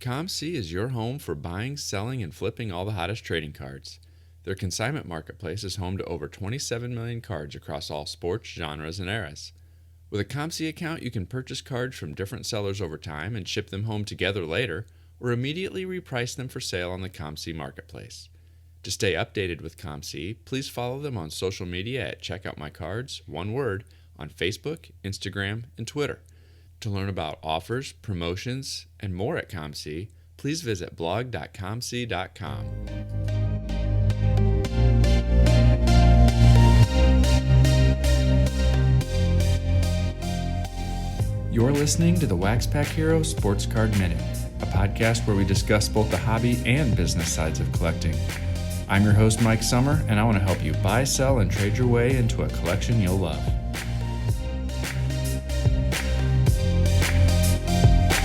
ComC is your home for buying, selling, and flipping all the hottest trading cards. Their consignment marketplace is home to over 27 million cards across all sports, genres, and eras. With a ComC account, you can purchase cards from different sellers over time and ship them home together later, or immediately reprice them for sale on the ComC marketplace. To stay updated with ComC, please follow them on social media at CheckOutMyCards, one word, on Facebook, Instagram, and Twitter. To learn about offers, promotions, and more at ComC, please visit blog.comc.com. You're listening to the WaxPackHero Sports Card Minute, a podcast where we discuss both the hobby and business sides of collecting. I'm your host, Mike Sommer, and I want to help you buy, sell, and trade your way into a collection you'll love.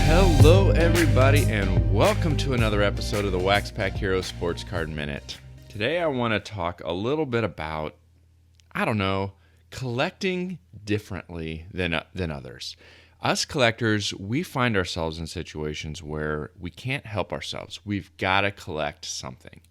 Hello, everybody, and welcome to another episode of the WaxPackHero Sports Card Minute. Today, I want to talk a little bit about, collecting differently than others. Us collectors, we find ourselves in situations where we can't help ourselves. We've got to collect something.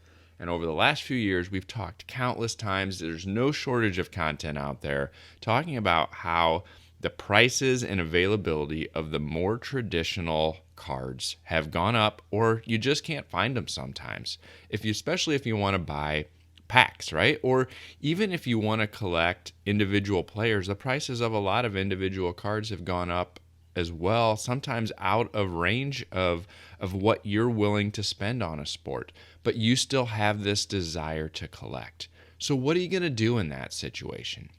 And over the last few years, we've talked countless times. There's no shortage of content out there talking about how the prices and availability of the more traditional cards have gone up, or you just can't find them sometimes. Especially if you want to buy packs, right? Or even if you want to collect individual players, the prices of a lot of individual cards have gone up as well, sometimes out of range of what you're willing to spend on a sport. But you still have this desire to collect. So what are you going to do in that situation?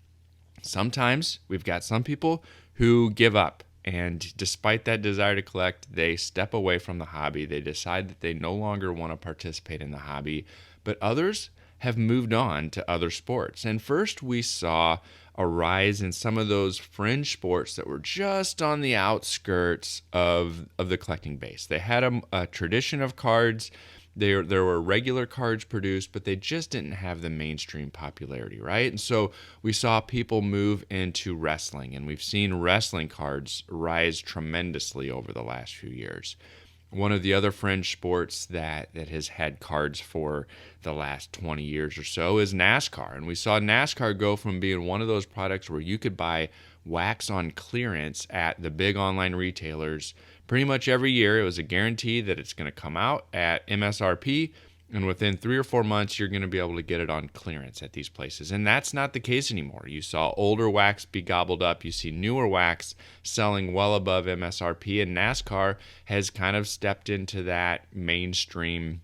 Sometimes we've got some people who give up, and despite that desire to collect, they step away from the hobby. They decide that they no longer want to participate in the hobby, but others have moved on to other sports. And first we saw a rise in some of those fringe sports that were just on the outskirts of the collecting base. They had a tradition of cards. There were regular cards produced, but they just didn't have the mainstream popularity, right? And so we saw people move into wrestling, and we've seen wrestling cards rise tremendously over the last few years. One of the other fringe sports that has had cards for the last 20 years or so is Nascar. And we saw Nascar go from being one of those products where you could buy wax on clearance at the big online retailers pretty much every year. It was a guarantee that it's going to come out at MSRP, and within 3 or 4 months, you're going to be able to get it on clearance at these places. And that's not the case anymore. You saw older wax be gobbled up. You see newer wax selling well above MSRP, and NASCAR has kind of stepped into that mainstream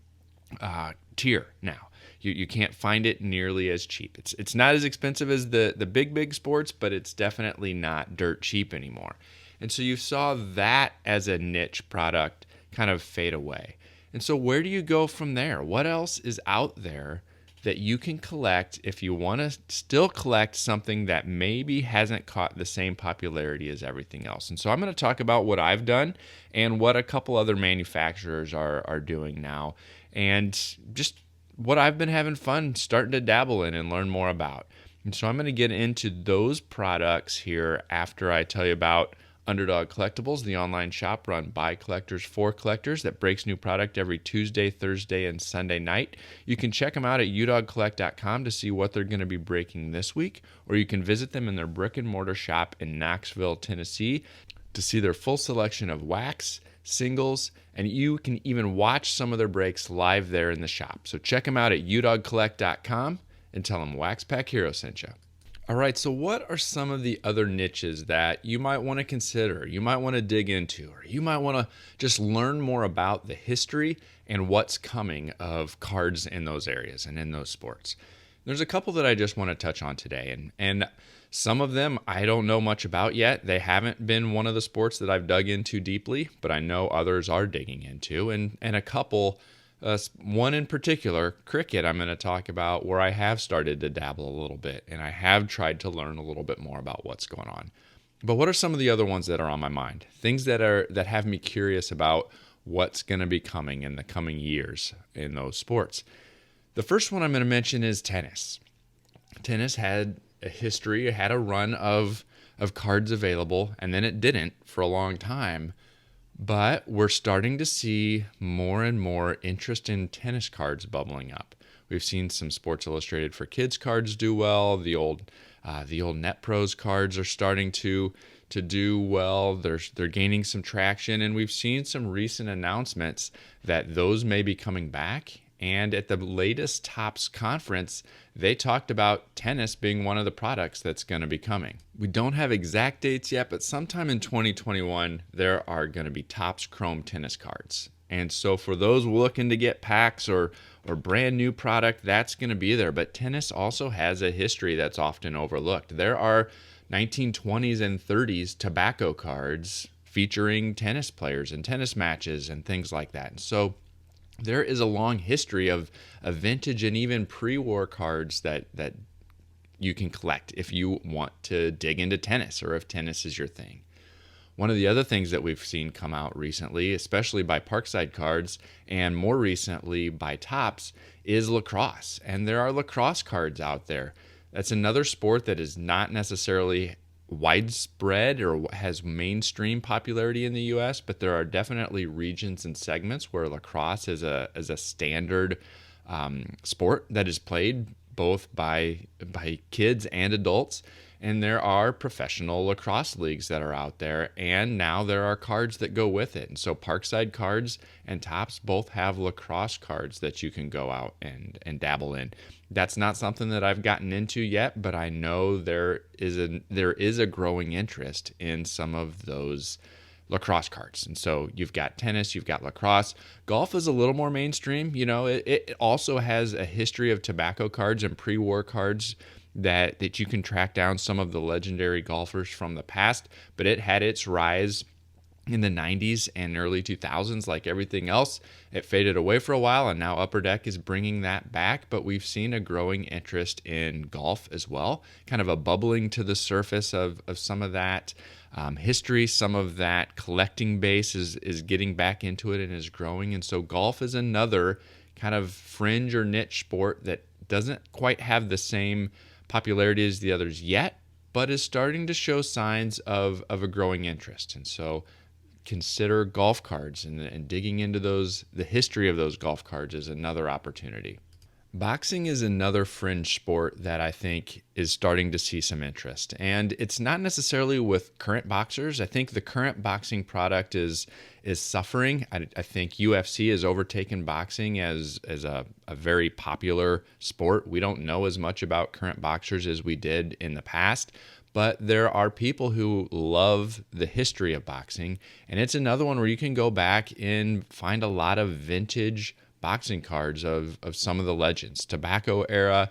tier now. You can't find it nearly as cheap. It's not as expensive as the big sports, but it's definitely not dirt cheap anymore. And so you saw that as a niche product kind of fade away. And so where do you go from there? What else is out there that you can collect if you want to still collect something that maybe hasn't caught the same popularity as everything else? And so I'm going to talk about what I've done and what a couple other manufacturers are doing now, and just what I've been having fun starting to dabble in and learn more about. And so I'm going to get into those products here after I tell you about Underdog Collectibles, the online shop run by collectors for collectors that breaks new product every Tuesday, Thursday, and Sunday night. You can check them out at udogcollect.com to see what they're going to be breaking this week, or you can visit them in their brick and mortar shop in Knoxville, Tennessee to see their full selection of wax, singles, and you can even watch some of their breaks live there in the shop. So check them out at udogcollect.com and tell them WaxPackHero sent you. All right, so what are some of the other niches that you might want to consider, you might want to dig into, or you might want to just learn more about the history and what's coming of cards in those areas and in those sports? There's a couple that I just want to touch on today, and some of them I don't know much about yet. They haven't been one of the sports that I've dug into deeply, but I know others are digging into, and a couple. One in particular, cricket, I'm going to talk about where I have started to dabble a little bit, and I have tried to learn a little bit more about what's going on. But what are some of the other ones that are on my mind? Things that have me curious about what's going to be coming in the coming years in those sports. The first one I'm going to mention is tennis. Tennis had a history, it had a run of cards available, and then it didn't for a long time. But we're starting to see more and more interest in tennis cards bubbling up. We've seen some Sports Illustrated for Kids cards do well. The old Net Pros cards are starting to do well. They're gaining some traction, and we've seen some recent announcements that those may be coming back. And at the latest Topps conference, they talked about tennis being one of the products that's going to be coming. We don't have exact dates yet, but sometime in 2021, there are going to be Topps Chrome tennis cards. And so for those looking to get packs or brand new product, that's going to be there. But tennis also has a history that's often overlooked. There are 1920s and 30s tobacco cards featuring tennis players and tennis matches and things like that. And so there is a long history of vintage and even pre-war cards that you can collect if you want to dig into tennis or if tennis is your thing. One of the other things that we've seen come out recently, especially by Parkside Cards and more recently by Topps, is lacrosse. And there are lacrosse cards out there. That's another sport that is not necessarily widespread or has mainstream popularity in the US, but there are definitely regions and segments where lacrosse is a standard sport that is played both by kids and adults. And there are professional lacrosse leagues that are out there, and now there are cards that go with it. And so Parkside Cards and Topps both have lacrosse cards that you can go out and dabble in. That's not something that I've gotten into yet, but I know there is a growing interest in some of those lacrosse cards. And so you've got tennis, you've got lacrosse. Golf is a little more mainstream. You know, it also has a history of tobacco cards and pre-war cards that you can track down some of the legendary golfers from the past, but it had its rise in the 90s and early 2000s. Like everything else, it faded away for a while, and now Upper Deck is bringing that back. But we've seen a growing interest in golf as well, kind of a bubbling to the surface of some of that history. Some of that collecting base is getting back into it and is growing. And so golf is another kind of fringe or niche sport that doesn't quite have the same popularity as the others yet, but is starting to show signs of a growing interest. And so consider golf cards and digging into the history of those golf cards is another opportunity. Boxing is another fringe sport that I think is starting to see some interest. And it's not necessarily with current boxers. I think the current boxing product is suffering. I think UFC has overtaken boxing as a very popular sport. We don't know as much about current boxers as we did in the past, but there are people who love the history of boxing. And it's another one where you can go back and find a lot of vintage boxing cards of some of the legends, tobacco era,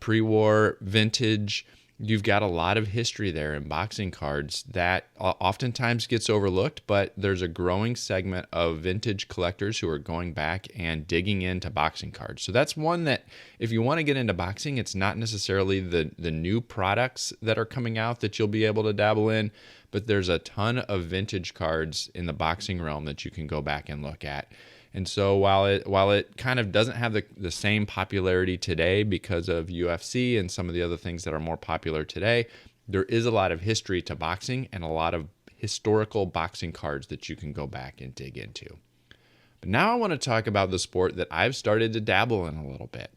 pre-war, vintage. You've got a lot of history there in boxing cards that oftentimes gets overlooked, but there's a growing segment of vintage collectors who are going back and digging into boxing cards. So that's one that if you want to get into boxing, it's not necessarily the new products that are coming out that you'll be able to dabble in, but there's a ton of vintage cards in the boxing realm that you can go back and look at. And so while it kind of doesn't have the same popularity today because of UFC and some of the other things that are more popular today, there is a lot of history to boxing and a lot of historical boxing cards that you can go back and dig into. But now I want to talk about the sport that I've started to dabble in a little bit.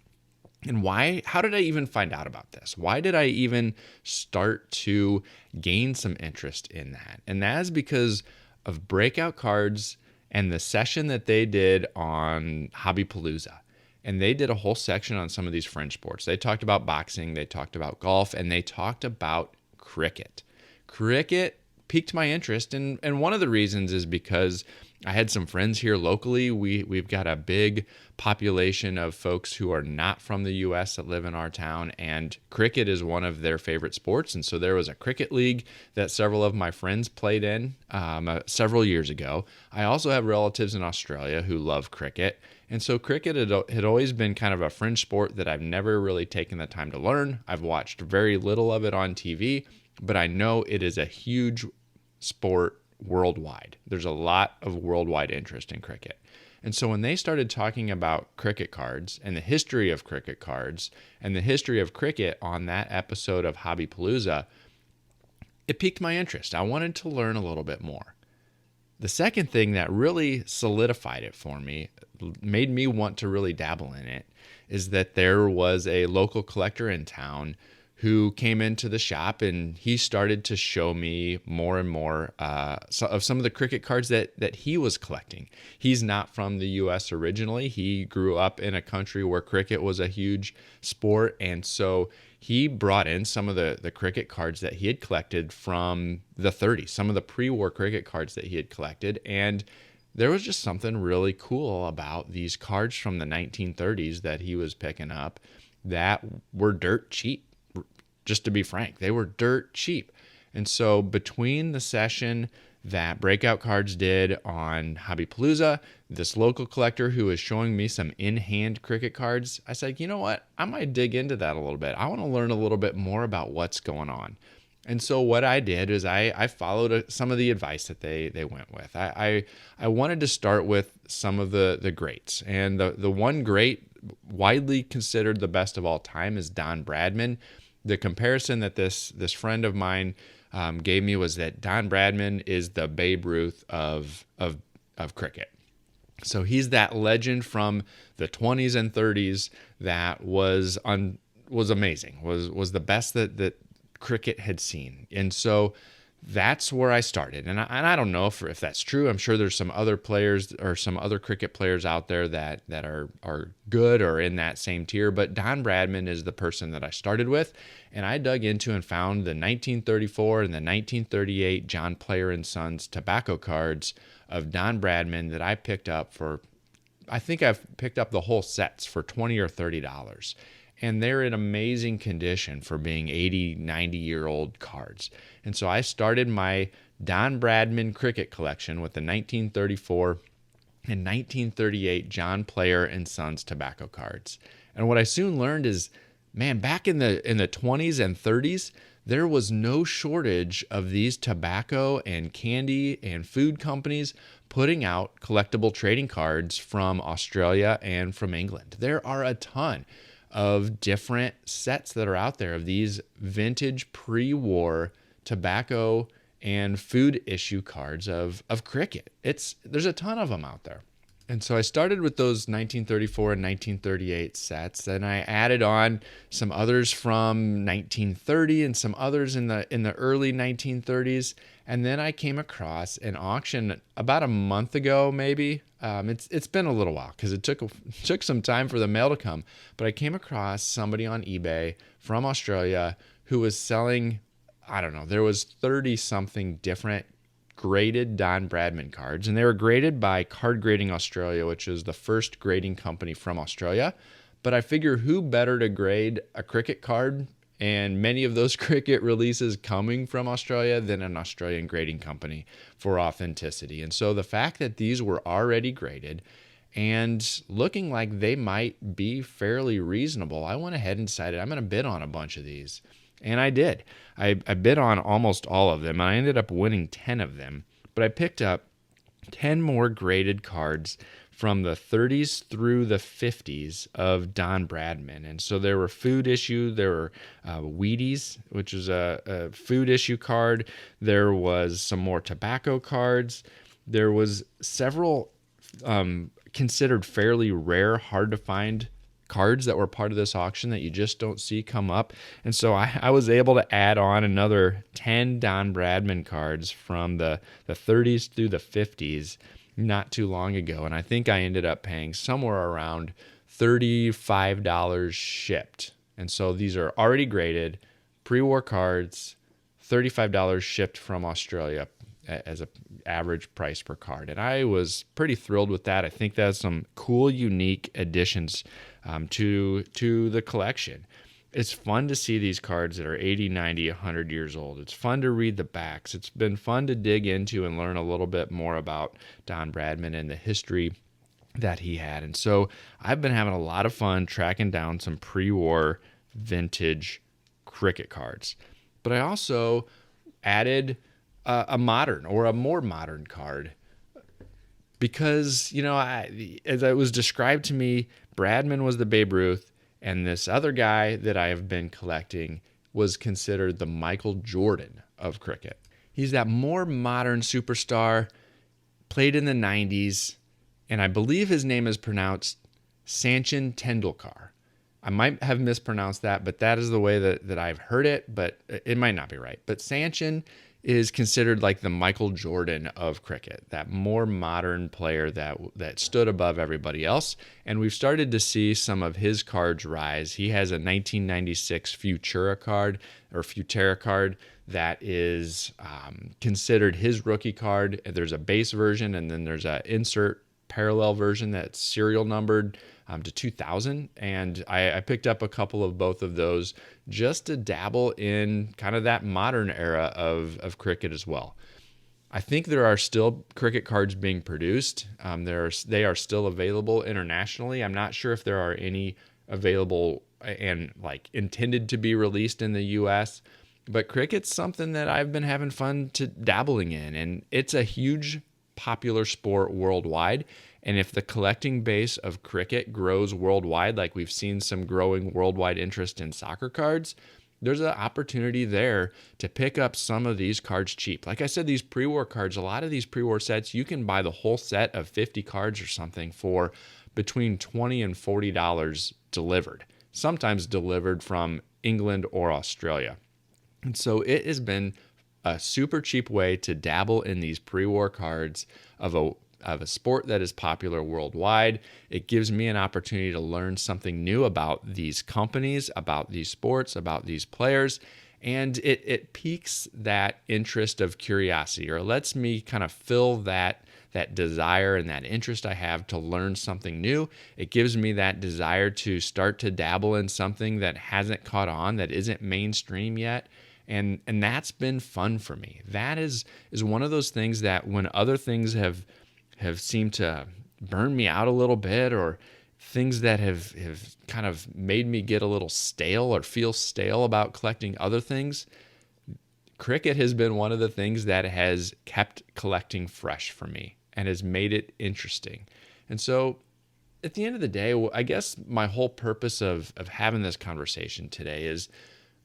And how did I even find out about this? Why did I even start to gain some interest in that? And that is because of Breakout Cards and the session that they did on Hobbypalooza. And they did a whole section on some of these fringe sports. They talked about boxing, they talked about golf, and they talked about cricket. Cricket piqued my interest, and one of the reasons is because I had some friends here locally. We've got a big population of folks who are not from the U.S. that live in our town, and cricket is one of their favorite sports. And so there was a cricket league that several of my friends played in several years ago. I also have relatives in Australia who love cricket. And so cricket had always been kind of a fringe sport that I've never really taken the time to learn. I've watched very little of it on TV, but I know it is a huge sport worldwide. There's a lot of worldwide interest in cricket. And so when they started talking about cricket cards and the history of cricket cards and the history of cricket on that episode of Hobbypalooza, it piqued my interest. I wanted to learn a little bit more. The second thing that really solidified it for me, made me want to really dabble in it, is that there was a local collector in town who came into the shop, and he started to show me more and more of some of the cricket cards that he was collecting. He's not from the U.S. originally. He grew up in a country where cricket was a huge sport, and so he brought in some of the cricket cards that he had collected from the 30s, some of the pre-war cricket cards that he had collected, and there was just something really cool about these cards from the 1930s that he was picking up that were dirt cheap. Just to be frank, they were dirt cheap. And so between the session that Breakout Cards did on Hobbypalooza, this local collector who was showing me some in-hand cricket cards, I said, you know what? I might dig into that a little bit. I want to learn a little bit more about what's going on. And so what I did is I followed some of the advice that they went with. I wanted to start with some of the greats. And the one great, widely considered the best of all time, is Don Bradman. The comparison that this friend of mine gave me was that Don Bradman is the Babe Ruth of cricket. So he's that legend from the 20s and 30s that was amazing, was the best that cricket had seen. And so that's where I started. And I don't know if that's true. I'm sure there's some other players or some other cricket players out there that are good or in that same tier. But Don Bradman is the person that I started with. And I dug into and found the 1934 and the 1938 John Player and Sons tobacco cards of Don Bradman that I picked up for, I think I've picked up the whole sets for $20 or $30. And they're in amazing condition for being 80, 90-year-old cards. And so I started my Don Bradman cricket collection with the 1934 and 1938 John Player and Sons tobacco cards. And what I soon learned is, man, back in the 20s and 30s, there was no shortage of these tobacco and candy and food companies putting out collectible trading cards from Australia and from England. There are a ton of different sets that are out there of these vintage pre-war tobacco and food issue cards of cricket. There's a ton of them out there. And so I started with those 1934 and 1938 sets, and I added on some others from 1930 and some others in the early 1930s. And then I came across an auction about a month ago, maybe. It's been a little while because it took some time for the mail to come. But I came across somebody on eBay from Australia who was selling, I don't know, there was 30-something different graded Don Bradman cards, and they were graded by Card Grading Australia, which is the first grading company from Australia. But I figure who better to grade a cricket card, and many of those cricket releases coming from Australia, than an Australian grading company for authenticity. And so the fact that these were already graded and looking like they might be fairly reasonable, I went ahead and decided I'm going to bid on a bunch of these. And I did. I bid on almost all of them, and I ended up winning 10 of them. But I picked up 10 more graded cards from the 30s through the 50s of Don Bradman. And so there were food issue, there were Wheaties, which is a food issue card. There was some more tobacco cards. There was several considered fairly rare, hard to find cards that were part of this auction that you just don't see come up. And so I was able to add on another 10 Don Bradman cards from the 30s through the 50s not too long ago. And I think I ended up paying somewhere around $35 shipped. And so these are already graded, pre-war cards, $35 shipped from Australia as an average price per card. And I was pretty thrilled with that. I think that's some cool, unique additions to the collection. It's fun to see these cards that are 80, 90, 100 years old. It's fun to read the backs. It's been fun to dig into and learn a little bit more about Don Bradman and the history that he had. And so I've been having a lot of fun tracking down some pre-war vintage cricket cards. But I also added a modern or a more modern card because, you know, as it was described to me, Bradman was the Babe Ruth, and this other guy that I have been collecting was considered the Michael Jordan of cricket. He's that more modern superstar. played in the 90s, and I believe his name is pronounced Sachin Tendulkar. I might have mispronounced that, but that is the way that I've heard it, but it might not be right. But Sachin is considered like the Michael Jordan of cricket, that more modern player that stood above everybody else. And we've started to see some of his cards rise. He has a 1996 Futura card that is considered his rookie card. There's a base version, and then there's an insert parallel version that's serial numbered to 2000. And I picked up a couple of both of those just to dabble in kind of that modern era of cricket as well. I think there are still cricket cards being produced. They are still available internationally. I'm not sure if there are any available and like intended to be released in the US, but cricket's something that I've been having fun to dabbling in, and it's a huge popular sport worldwide. And if the collecting base of cricket grows worldwide, like we've seen some growing worldwide interest in soccer cards, there's an opportunity there to pick up some of these cards cheap. Like I said, these pre-war cards, a lot of these pre-war sets, you can buy the whole set of 50 cards or something for between $20 and $40 delivered, sometimes delivered from England or Australia. And so it has been a super cheap way to dabble in these pre-war cards of a sport that is popular worldwide. It gives me an opportunity to learn something new about these companies, about these sports, about these players, and it piques that interest of curiosity, or lets me kind of fill that desire and that interest I have to learn something new. It gives me that desire to start to dabble in something that hasn't caught on, that isn't mainstream yet. And that's been fun for me. That is one of those things that when other things have seemed to burn me out a little bit, or things that have kind of made me get a little stale or feel stale about collecting other things, cricket has been one of the things that has kept collecting fresh for me and has made it interesting. And so at the end of the day, I guess my whole purpose of having this conversation today is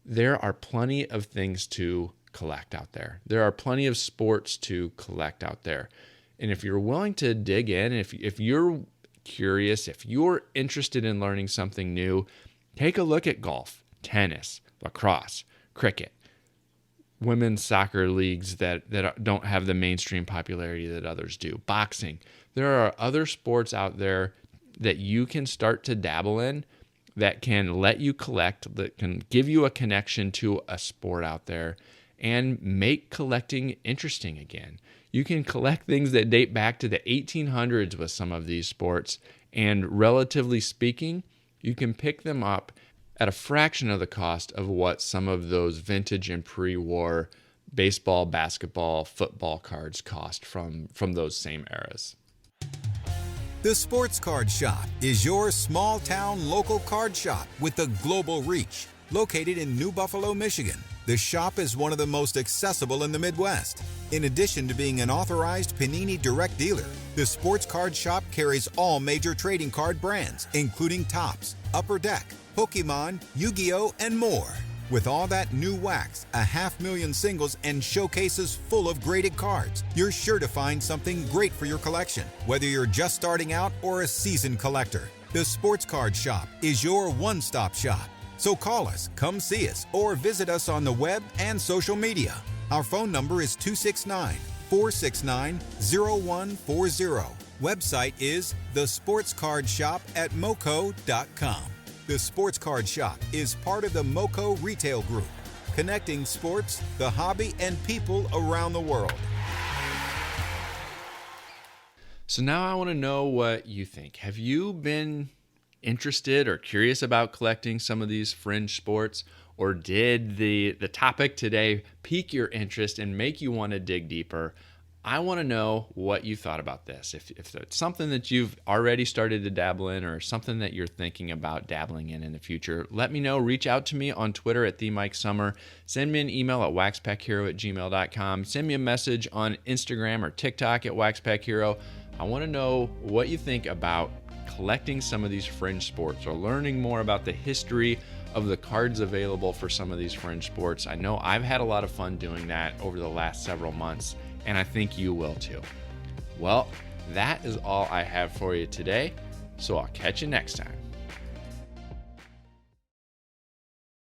there are plenty of things to collect out there. There are plenty of sports to collect out there. And if you're willing to dig in, if you're curious, if you're interested in learning something new, take a look at golf, tennis, lacrosse, cricket, women's soccer leagues that don't have the mainstream popularity that others do, boxing. There are other sports out there that you can start to dabble in, that can let you collect, that can give you a connection to a sport out there and make collecting interesting again. You can collect things that date back to the 1800s with some of these sports, and relatively speaking, you can pick them up at a fraction of the cost of what some of those vintage and pre-war baseball, basketball, football cards cost from those same eras. The Sports Card Shop is your small-town local card shop with a global reach. Located in New Buffalo, Michigan, the shop is one of the most accessible in the Midwest. In addition to being an authorized Panini direct dealer, the Sports Card Shop carries all major trading card brands, including Topps, Upper Deck, Pokemon, Yu-Gi-Oh!, and more. With all that new wax, 500,000 singles, and showcases full of graded cards, you're sure to find something great for your collection, whether you're just starting out or a seasoned collector. The Sports Card Shop is your one-stop shop. So call us, come see us, or visit us on the web and social media. Our phone number is 269-469-0140. Website is thesportscardshop@moco.com. The Sports Card Shop is part of the MoCo Retail Group, connecting sports, the hobby, and people around the world. So now I want to know what you think. Have you been interested or curious about collecting some of these fringe sports, or did the topic today pique your interest and make you want to dig deeper? I want to know what you thought about this. If it's something that you've already started to dabble in, or something that you're thinking about dabbling in the future, let me know. Reach out to me on Twitter at @TheMikeSummer. Send me an email at WaxPackHero@gmail.com. Send me a message on Instagram or TikTok at WaxPackHero. I want to know what you think about collecting some of these fringe sports, or learning more about the history of the cards available for some of these fringe sports. I know I've had a lot of fun doing that over the last several months, and I think you will too. Well, that is all I have for you today, so I'll catch you next time.